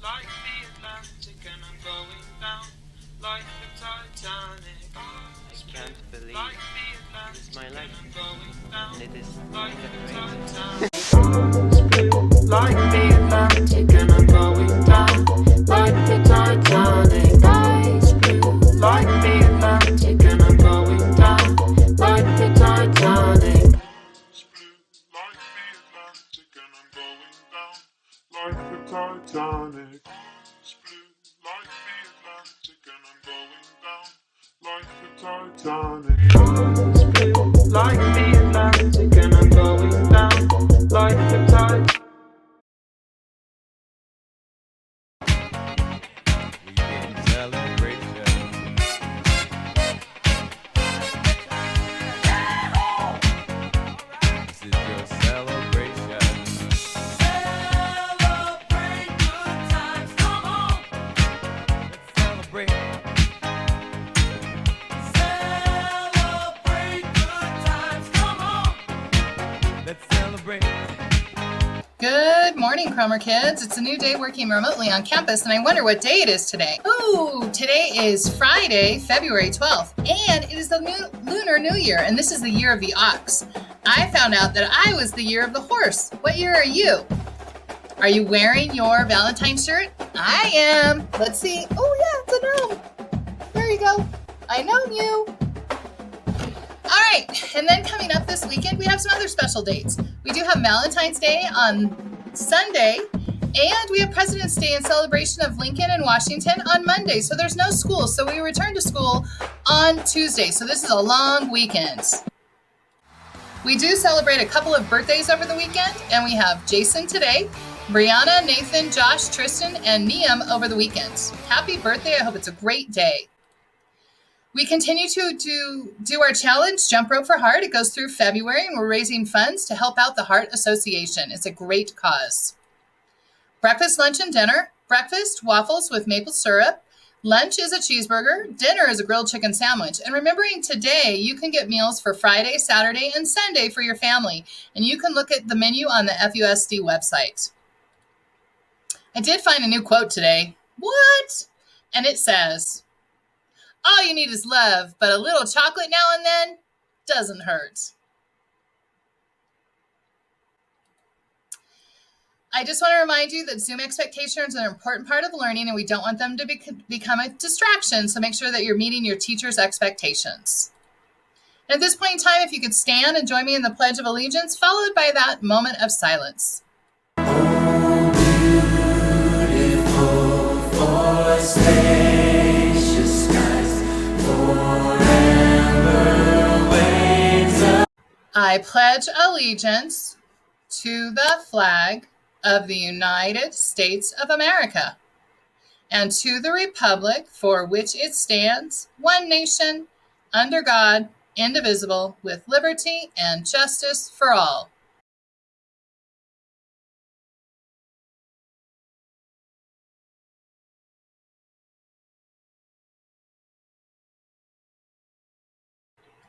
like the Atlantic and I'm going down like the Titanic. I can't believe Like the it's my Atlantic life, and I'm going down and it is like the Titanic. Titanic. Like the Atlantic and I'm going down like the Titanic. Eyes blue like the Atlantic and I'm going down like the Titanic. Like the Atlantic and I'm going down like the Titanic. It's blue like the Atlantic and I'm going down like the Titanic. It's blue like the Atlantic and I'm going down like the Titanic. Weekend celebration. This is your celebration. Celebrate good times, come on. Let's celebrate. Celebrate good times, come on. Let's celebrate. Good morning, Cromer kids. It's a new day working remotely on campus, and I wonder what day it is today. Ooh, today is Friday, February 12th, and it is the Lunar New Year, and this is the year of the ox. I found out that I was the year of the horse. What year are you? Are you wearing your Valentine's shirt? I am. Let's see. Oh, yeah, it's a gnome. There you go. I know you. All right, and then coming up this weekend, we have some other special dates. We do have Valentine's Day on Sunday, and we have President's Day in celebration of Lincoln and Washington on Monday. So there's no school, so we return to school on Tuesday. So this is a long weekend. We do celebrate a couple of birthdays over the weekend, and we have Jason today, Brianna, Nathan, Josh, Tristan, and Niam over the weekend. Happy birthday. I hope it's a great day. We continue to do our challenge, Jump Rope for Heart. It goes through February, and we're raising funds to help out the Heart Association. It's a great cause. Breakfast, lunch, and dinner. Breakfast, waffles with maple syrup. Lunch is a cheeseburger. Dinner is a grilled chicken sandwich. And remembering today, you can get meals for Friday, Saturday, and Sunday for your family. And you can look at the menu on the FUSD website. I did find a new quote today. What? And it says, all you need is love, but a little chocolate now and then doesn't hurt. I just want to remind you that Zoom expectations are an important part of learning, and we don't want them to become a distraction, so make sure that you're meeting your teacher's expectations. And at this point in time, if you could stand and join me in the Pledge of Allegiance, followed by that moment of silence. I pledge allegiance to the flag of the United States of America and to the republic for which it stands, one nation, under God, indivisible, with liberty and justice for all.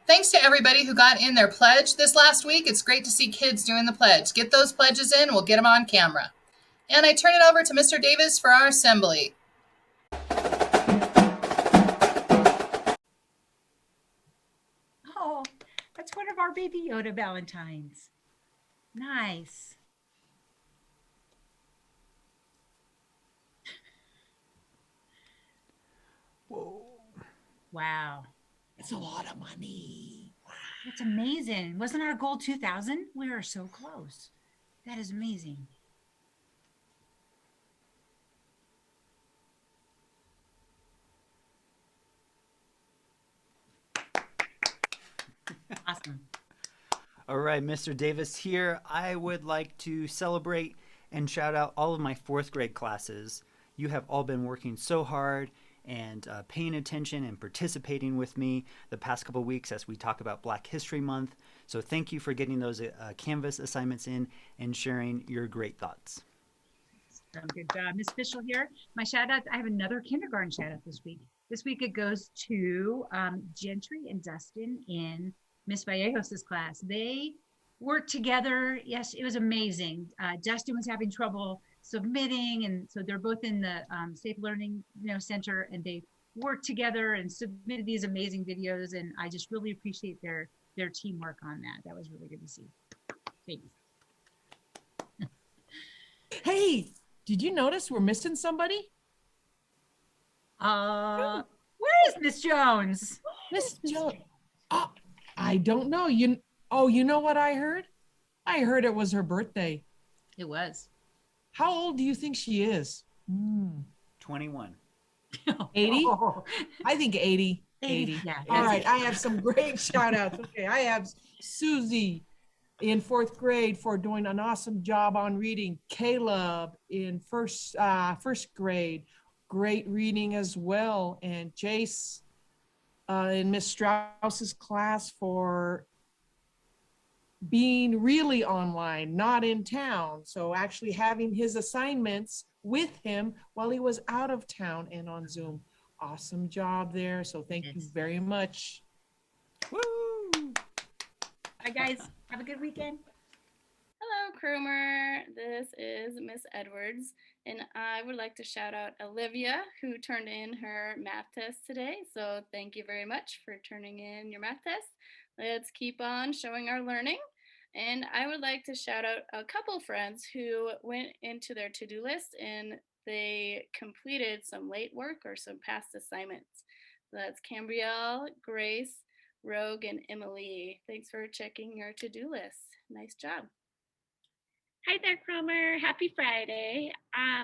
Thanks to everybody who got in their pledge this last week. It's great to see kids doing the pledge. Get those pledges in, we'll get them on camera. And I turn it over to Mr. Davis for our assembly. Oh, that's one of our baby Yoda Valentines. Nice. Whoa. Wow. It's a lot of money. That's amazing. Wasn't our goal 2,000? We are so close. That is amazing. Awesome. All right, Mr. Davis here. I would like to celebrate and shout out all of my fourth grade classes. You have all been working so hard and paying attention and participating with me the past couple of weeks as we talk about Black History Month. So thank you for getting those Canvas assignments in and sharing your great thoughts. Good job. Miss Fishel here. My shout out, I have another kindergarten shout out this week. This week it goes to Gentry and Dustin in Miss Vallejos' class. They worked together. Yes, it was amazing. Dustin was having trouble submitting. And so they're both in the Safe Learning Center, and they worked together and submitted these amazing videos. And I just really appreciate their teamwork on that. That was really good to see. Thanks. Hey, did you notice we're missing somebody? Where is Miss Jones? Miss Jones. Oh, I don't know. You know what I heard? I heard it was her birthday. It was. How old do you think she is? 21. 80? I think 80. 80. Yeah. All right. I have some great shout outs. Okay. I have Susie in 4th grade for doing an awesome job on reading. Caleb in first grade, great reading as well. And Jace in Miss Strauss's class for being really online, not in town. So actually having his assignments with him while he was out of town and on Zoom. Awesome job there. So thank you very much. Woo! Hi, guys. Have a good weekend. Hello, Cromer. This is Miss Edwards, and I would like to shout out Olivia, who turned in her math test today. So thank you very much for turning in your math test. Let's keep on showing our learning. And I would like to shout out a couple friends who went into their to-do list and they completed some late work or some past assignments. So that's Cambrielle, Grace, Rogue, and Emily. Thanks for checking your to-do list. Nice job. Hi there, Cromer. Happy Friday.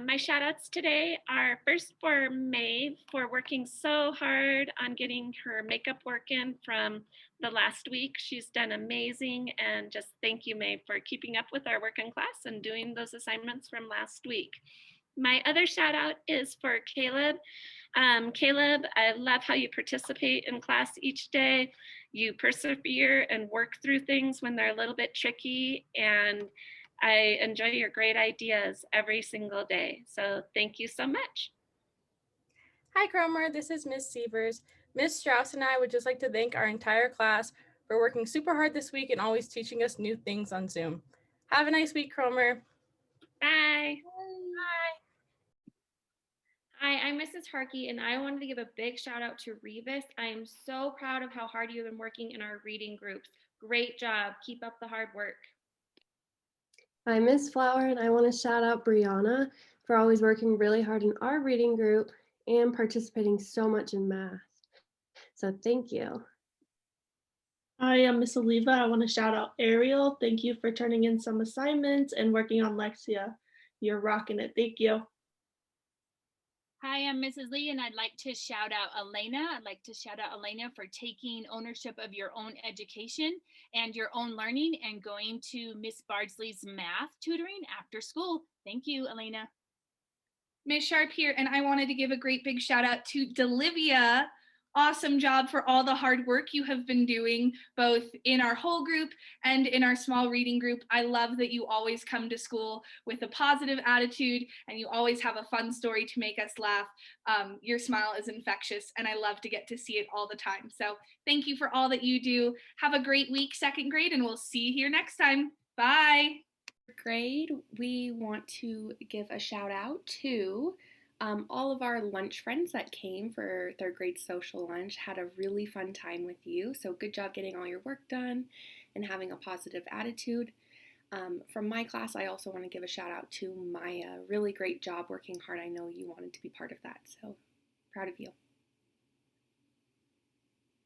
My shout outs today are first for Maeve for working so hard on getting her makeup work in from the last week. She's done amazing, and just thank you, Maeve, for keeping up with our work in class and doing those assignments from last week. My other shout out is for Caleb. Caleb, I love how you participate in class each day. You persevere and work through things when they're a little bit tricky, and I enjoy your great ideas every single day. So thank you so much. Hi, Cromer. This is Miss Sievers. Miss Strauss and I would just like to thank our entire class for working super hard this week and always teaching us new things on Zoom. Have a nice week, Cromer. Bye. Bye. Hi, I'm Mrs. Harkey, and I wanted to give a big shout out to Revis. I am so proud of how hard you've been working in our reading groups. Great job. Keep up the hard work. I'm Miss Flower, and I want to shout out Brianna for always working really hard in our reading group and participating so much in math. So thank you. Hi, I'm Miss Oliva. I want to shout out Ariel. Thank you for turning in some assignments and working on Lexia. You're rocking it. Thank you. Hi, I'm Mrs. Lee, and I'd like to shout out Elena. I'd like to shout out Elena for taking ownership of your own education and your own learning and going to Miss Bardsley's math tutoring after school. Thank you, Elena. Miss Sharp here, and I wanted to give a great big shout out to Delivia. Awesome job for all the hard work you have been doing, both in our whole group and in our small reading group. I love that you always come to school with a positive attitude and you always have a fun story to make us laugh. Your smile is infectious, and I love to get to see it all the time. So thank you for all that you do. Have a great week, 2nd grade, and we'll see you here next time. Bye. Grade, we want to give a shout out to all of our lunch friends that came for 3rd grade social lunch. Had a really fun time with you. So good job getting all your work done and having a positive attitude. From my class, I also want to give a shout out to Maya. Really great job working hard. I know you wanted to be part of that. So proud of you.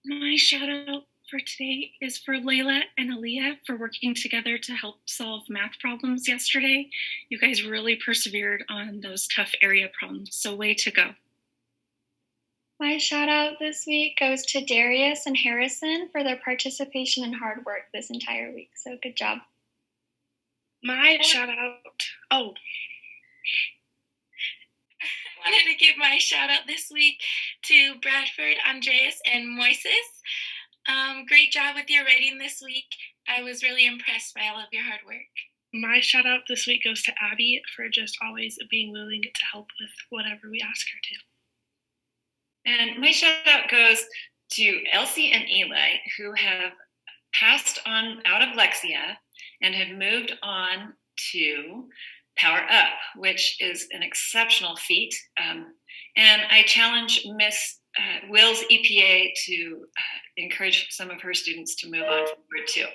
My shout out for today is for Layla and Aaliyah for working together to help solve math problems yesterday. You guys really persevered on those tough area problems, so way to go. My shout out this week goes to Darius and Harrison for their participation and hard work this entire week, so good job. My shout out, I wanted to give my shout out this week to Bradford, Andreas, and Moises. Great job with your writing this week. I was really impressed by all of your hard work. My shout out this week goes to Abby for just always being willing to help with whatever we ask her to. And my shout out goes to Elsie and Eli, who have passed on out of Lexia and have moved on to Power Up, which is an exceptional feat. And I challenge Miss Will's EPA to encourage some of her students to move on forward too.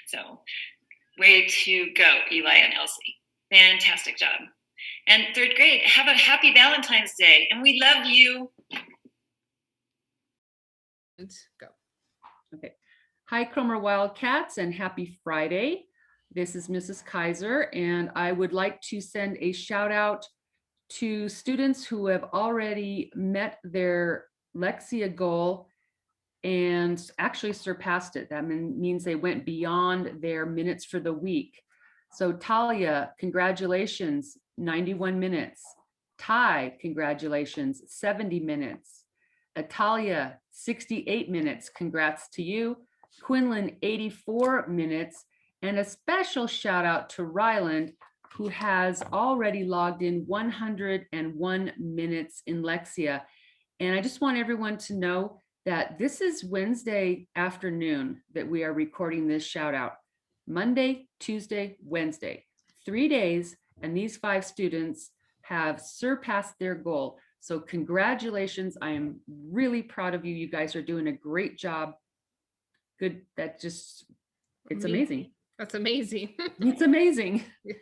So way to go, Eli and Elsie. Fantastic job. And third grade, have a happy Valentine's Day. And we love you. Go. Okay. Hi, Cromer Wildcats, and happy Friday. This is Mrs. Kaiser, and I would like to send a shout out to students who have already met their Lexia goal and actually surpassed it. That means they went beyond their minutes for the week. So Talia, congratulations, 91 minutes. Ty, congratulations, 70 minutes. Atalia, 68 minutes. Congrats to you. Quinlan, 84 minutes. And a special shout out to Ryland, who has already logged in 101 minutes in Lexia. And I just want everyone to know that this is Wednesday afternoon that we are recording this shout out. Monday, Tuesday, Wednesday, 3 days, and these 5 students have surpassed their goal. So congratulations. I am really proud of you. You guys are doing a great job. Good. That just, it's amazing. That's amazing. It's amazing. Yeah.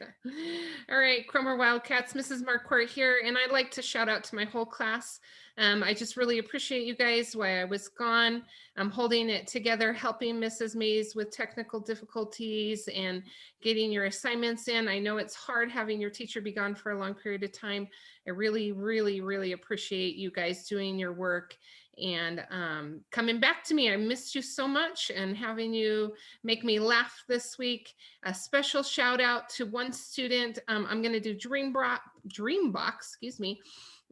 All right, Cromer Wildcats, Mrs. Marquardt here, and I'd like to shout out to my whole class. I just really appreciate you guys while I was gone. I'm holding it together, helping Mrs. Mays with technical difficulties and getting your assignments in. I know it's hard having your teacher be gone for a long period of time. I really, really, really appreciate you guys doing your work and coming back to me. I missed you so much, and having you make me laugh this week. A special shout out to one student. I'm going to do Dreambox, excuse me.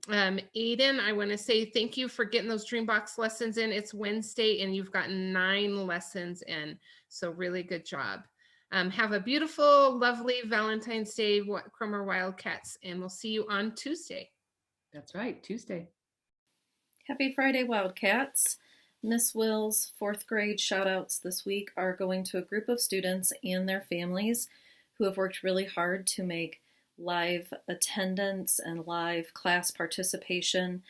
Aiden, I want to say thank you for getting those Dreambox lessons in. It's Wednesday and you've gotten 9 lessons in. So really good job. Have a beautiful, lovely Valentine's Day, Cromer Wildcats, and we'll see you on Tuesday. That's right, Tuesday. Happy Friday, Wildcats. Miss Will's 4th grade shout-outs this week are going to a group of students and their families who have worked really hard to make live attendance and live class participation,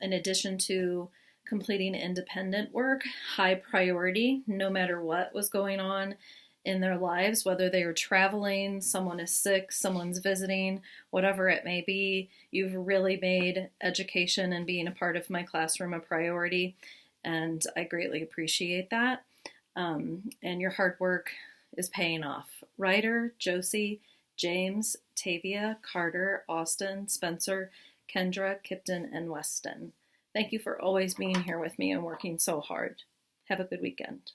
in addition to completing independent work, high priority, no matter what was going on in their lives, whether they are traveling, someone is sick, someone's visiting, whatever it may be. You've really made education and being a part of my classroom a priority, and I greatly appreciate that. And your hard work is paying off. Ryder, Josie, James, Tavia, Carter, Austin, Spencer, Kendra, Kipton, and Weston. Thank you for always being here with me and working so hard. Have a good weekend.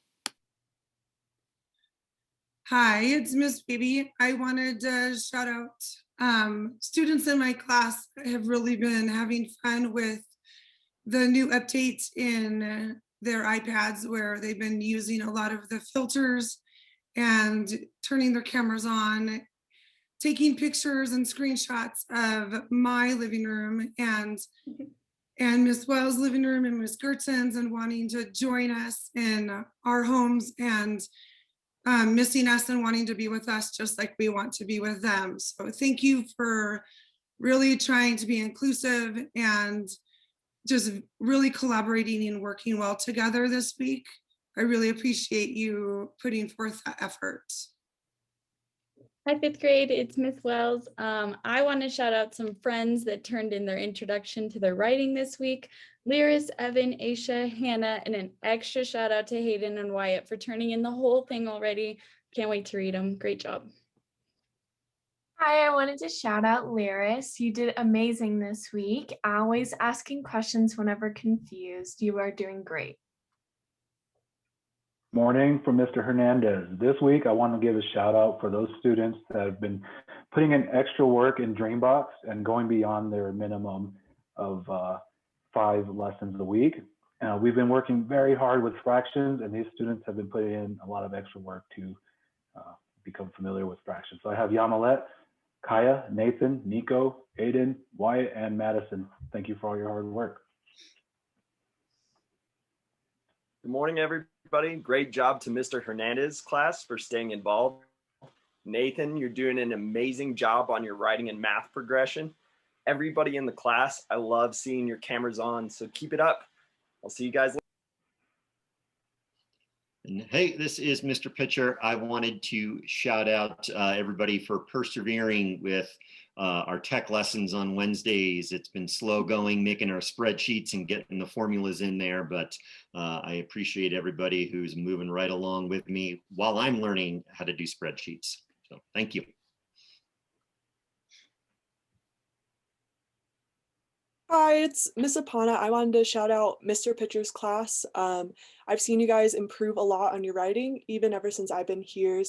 Hi, it's Miss Baby. I wanted to shout out students in my class have really been having fun with the new updates in their iPads, where they've been using a lot of the filters and turning their cameras on, taking pictures and screenshots of my living room and Miss Wells' living room and Miss Gertson's, and wanting to join us in our homes and missing us and wanting to be with us just like we want to be with them. So thank you for really trying to be inclusive and just really collaborating and working well together this week. I really appreciate you putting forth that effort. Hi, 5th grade, it's Miss Wells. I want to shout out some friends that turned in their introduction to their writing this week. Lyris, Evan, Aisha, Hannah, and an extra shout out to Hayden and Wyatt for turning in the whole thing already. Can't wait to read them. Great job. Hi, I wanted to shout out Lyris. You did amazing this week. Always asking questions whenever confused. You are doing great. Morning from Mr. Hernandez. This week, I want to give a shout out for those students that have been putting in extra work in Dreambox and going beyond their minimum of 5 lessons a week. We've been working very hard with fractions, and these students have been putting in a lot of extra work to become familiar with fractions. So I have Yamalet, Kaya, Nathan, Nico, Aiden, Wyatt, and Madison. Thank you for all your hard work. Good morning, everybody. Great job to Mr. Hernandez class for staying involved Nathan, you're doing an amazing job on your writing and math progression. Everybody in the class, I love seeing your cameras on, so keep it up. I'll see you guys later. And hey, this is Mr. Pitcher. I wanted to shout out everybody for persevering with our tech lessons on Wednesdays. It's been slow going, making our spreadsheets and getting the formulas in there, but I appreciate everybody who's moving right along with me while I'm learning how to do spreadsheets. So thank you. Hi, it's Miss Apana. I wanted to shout out Mr. Pitcher's class. I've seen you guys improve a lot on your writing, even ever since I've been here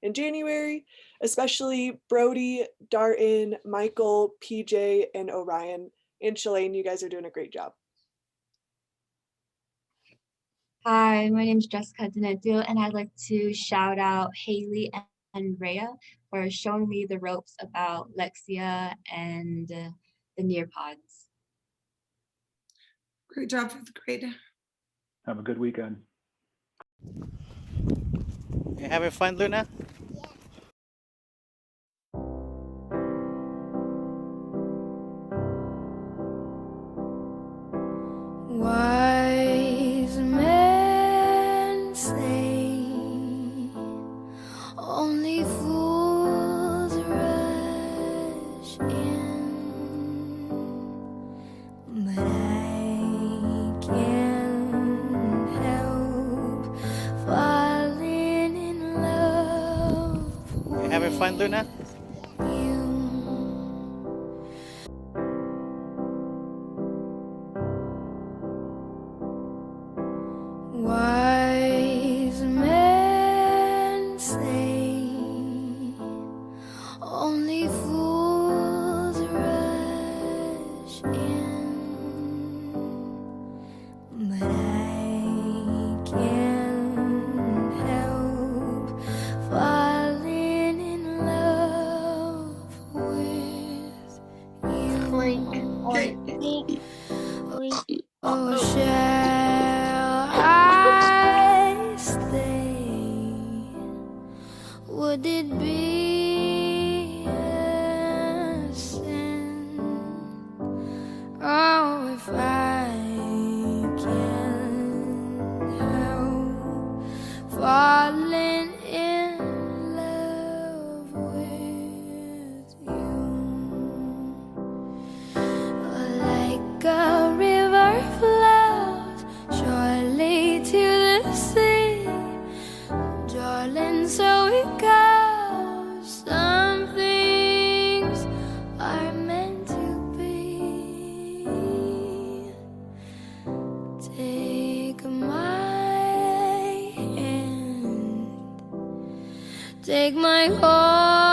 in January, especially Brody, Darton, Michael, PJ, and Orion. And Shalane, you guys are doing a great job. Hi, my name is Jessica Denedu, and I'd like to shout out Haley and Rhea for showing me the ropes about Lexia and the Nearpods. Great job for the grade. Have a good weekend. You having fun, Luna? Wise men say only fools rush in, but I can't help falling in love. You having fun, Luna? Wise men say only fools rush in, but I can't help falling in love with you. Blink. Oh, shall I stay? Would it be a sin? Oh, if I can't help falling in love with you, like a river flows surely to the sea, darling, so it goes. Some things are meant to be. Take my hand, take my heart.